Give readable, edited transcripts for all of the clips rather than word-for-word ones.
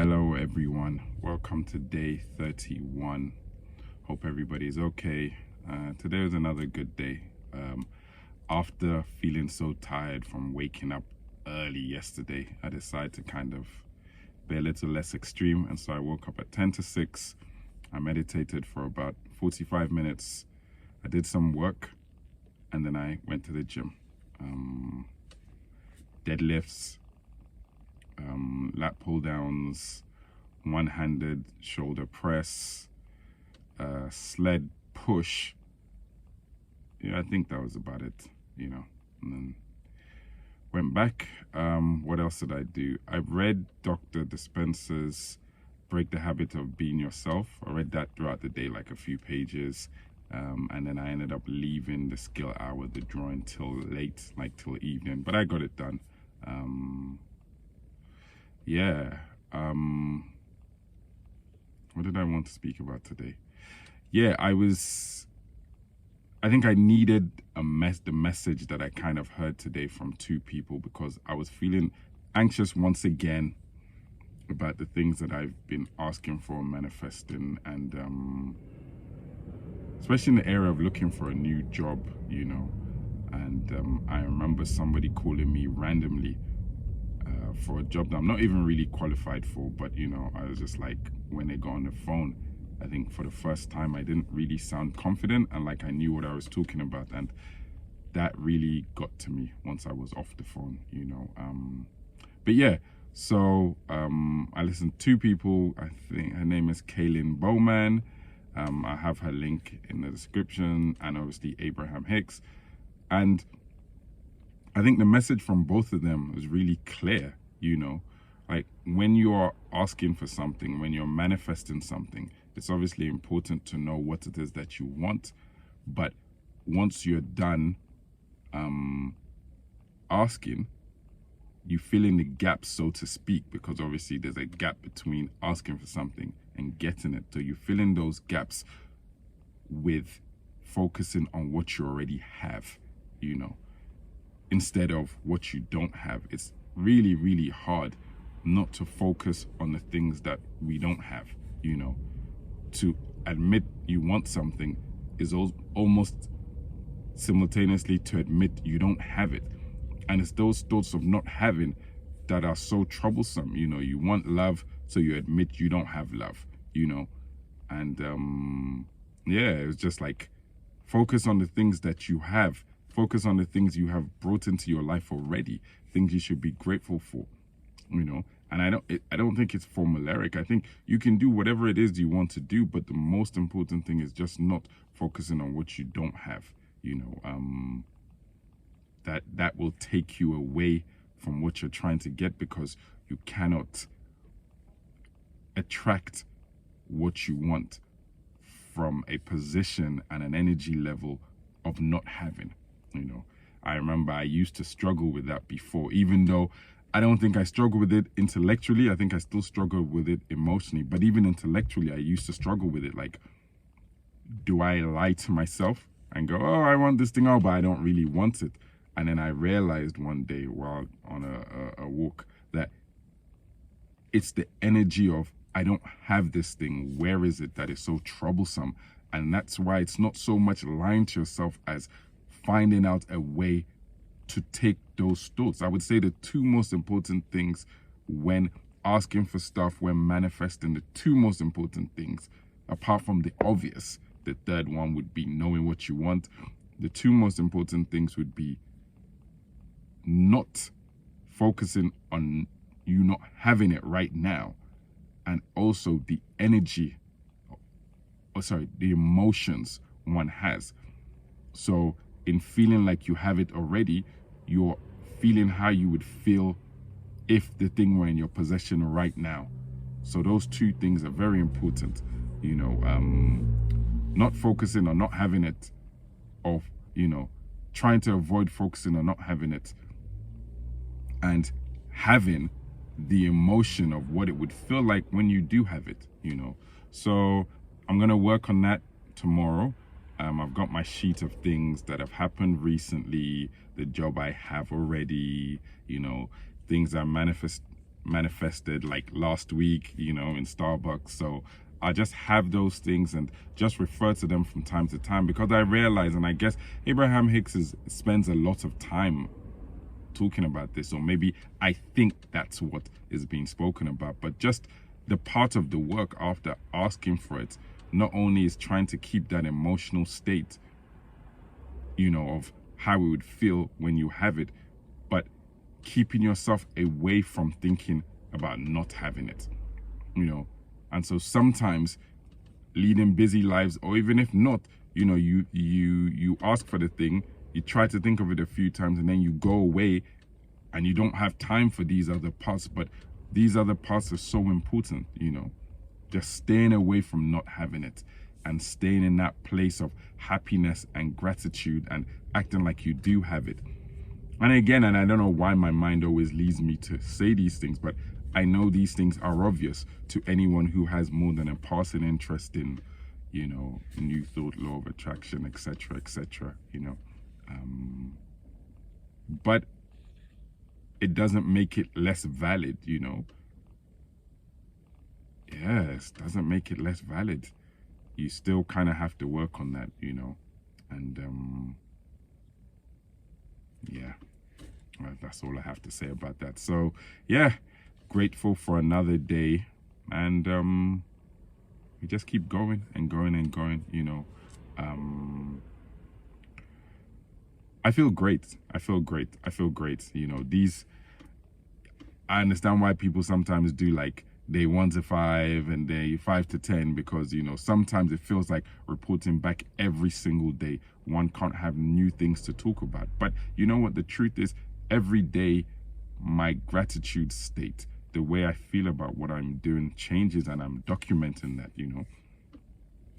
Hello everyone, welcome to day 31. Hope everybody's okay. Today was another good day. After feeling so tired from waking up early yesterday, I decided to kind of be a little less extreme, and so I woke up at 10 to 6. I meditated for about 45 minutes. I did some work and then I went to the gym. Deadlifts, lat pull downs, one-handed shoulder press, sled push. Yeah, I think that was about it, and then went back. What else did I do? I read Dr. Dispenza's Break the Habit of Being Yourself. I read that throughout the day, like a few pages. And then I ended up leaving the skill hour, the drawing, till late, like till evening, but I got it done. What did I want to speak about today? I think I needed the message that I kind of heard today from two people, because I was feeling anxious once again about the things that I've been asking for and manifesting, and especially in the area of looking for a new job, and I remember somebody calling me randomly for a job that I'm not even really qualified for, but I was just like, when they got on the phone, I think for the first time I didn't really sound confident and like I knew what I was talking about, and that really got to me once I was off the phone, but yeah, so I listened to two people. I think her name is Kaylin Bowman. I have her link in the description, and obviously Abraham Hicks. And I think the message from both of them was really clear, like when you are asking for something, when you're manifesting something, it's obviously important to know what it is that you want. But once you're done asking, you fill in the gaps, so to speak, because obviously there's a gap between asking for something and getting it. So you fill in those gaps with focusing on what you already have, instead of what you don't have. It's really, really hard not to focus on the things that we don't have, to admit you want something is almost simultaneously to admit you don't have it. And it's those thoughts of not having that are so troublesome. You want love, so you admit you don't have love, and it was just like, focus on the things that you have. Focus on the things you have brought into your life already, things you should be grateful for, and I don't think it's formulaic. I think you can do whatever it is you want to do, but the most important thing is just not focusing on what you don't have, that will take you away from what you're trying to get, because you cannot attract what you want from a position and an energy level of not having. I remember I used to struggle with that before, even though I don't think I struggle with it intellectually. I think I still struggle with it emotionally, but even intellectually, I used to struggle with it. Like, do I lie to myself and go, oh, I want this thing, oh, but I don't really want it? And then I realized one day while on a walk that it's the energy of, I don't have this thing, where is it, that is so troublesome. And that's why it's not so much lying to yourself as finding out a way to take those thoughts. I would say the two most important things when asking for stuff, when manifesting, the two most important things, apart from the obvious, the third one would be knowing what you want. The two most important things would be not focusing on you not having it right now, and also the energy, the emotions one has. So in feeling like you have it already, you're feeling how you would feel if the thing were in your possession right now. So those two things are very important, not focusing on not having it, or trying to avoid focusing on not having it, and having the emotion of what it would feel like when you do have it, So I'm gonna work on that tomorrow. I've got my sheet of things that have happened recently, the job I have already, things I'm manifested like last week, you know, in Starbucks. So I just have those things and just refer to them from time to time, because I realize, and I guess Abraham Hicks spends a lot of time talking about this, or maybe I think that's what is being spoken about. But just the part of the work after asking for it, not only is trying to keep that emotional state, you know, of how it would feel when you have it, but keeping yourself away from thinking about not having it, you know. And so sometimes leading busy lives, or even if not, you know, you ask for the thing, you try to think of it a few times, and then you go away and you don't have time for these other parts. But these other parts are so important, you know. Just staying away from not having it and staying in that place of happiness and gratitude and acting like you do have it. And again, and I don't know why my mind always leads me to say these things, but I know these things are obvious to anyone who has more than a passing interest in, you know, New Thought, law of attraction, etc., you know. But it doesn't make it less valid, you know. Yes, doesn't make it less valid. You still kind of have to work on that, you know. And yeah, that's all I have to say about that. So yeah, grateful for another day, and we just keep going and going and going, you know. I feel great. I feel great. You know, I understand why people sometimes do like day 1 to 5 and day 5 to 10, because, you know, sometimes it feels like reporting back every single day. One can't have new things to talk about. But you know what the truth is? Every day, my gratitude state, the way I feel about what I'm doing changes, and I'm documenting that, you know.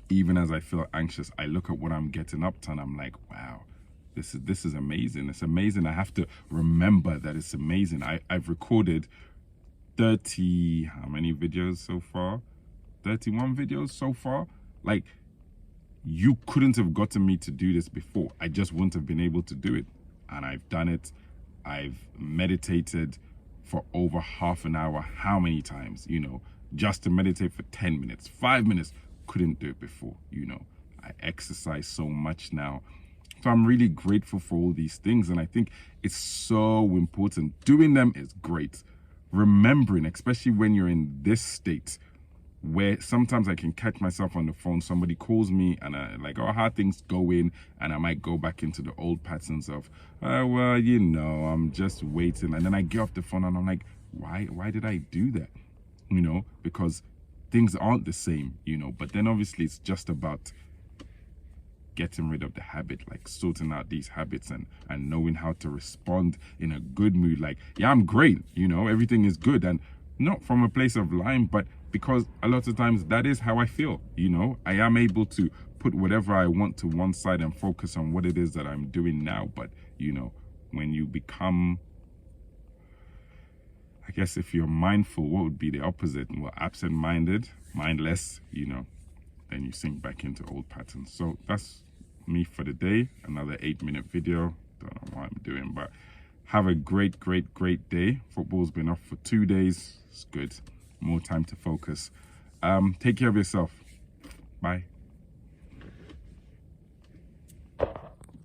Even as I feel anxious, I look at what I'm getting up to and I'm like, wow, this is amazing. It's amazing. I have to remember that it's amazing. I've recorded 30, how many videos so far? 31 videos so far. Like, you couldn't have gotten me to do this before. I just wouldn't have been able to do it. And I've done it. I've meditated for over half an hour. How many times, you know, just to meditate for 10 minutes, 5 minutes. Couldn't do it before, you know. I exercise so much now. So I'm really grateful for all these things. And I think it's so important. Doing them is great. Remembering, especially when you're in this state, where sometimes I can catch myself on the phone, somebody calls me and I like, oh, how things going? And I might go back into the old patterns of, well, you know, I'm just waiting. And then I get off the phone and I'm like, why did I do that? You know, because things aren't the same, you know. But then obviously it's just about getting rid of the habit, like sorting out these habits and knowing how to respond in a good mood. Like, yeah, I'm great, you know, everything is good. And not from a place of lying, but because a lot of times that is how I feel, you know. I am able to put whatever I want to one side and focus on what it is that I'm doing now. But, you know, when you become, I guess if you're mindful, what would be the opposite? Well, absent-minded, mindless, you know, then you sink back into old patterns. So that's me for the day. Another 8-minute video. Don't know what I'm doing, but have a great day. Football's been off for 2 days. It's good. More time to focus. Take care of yourself. Bye.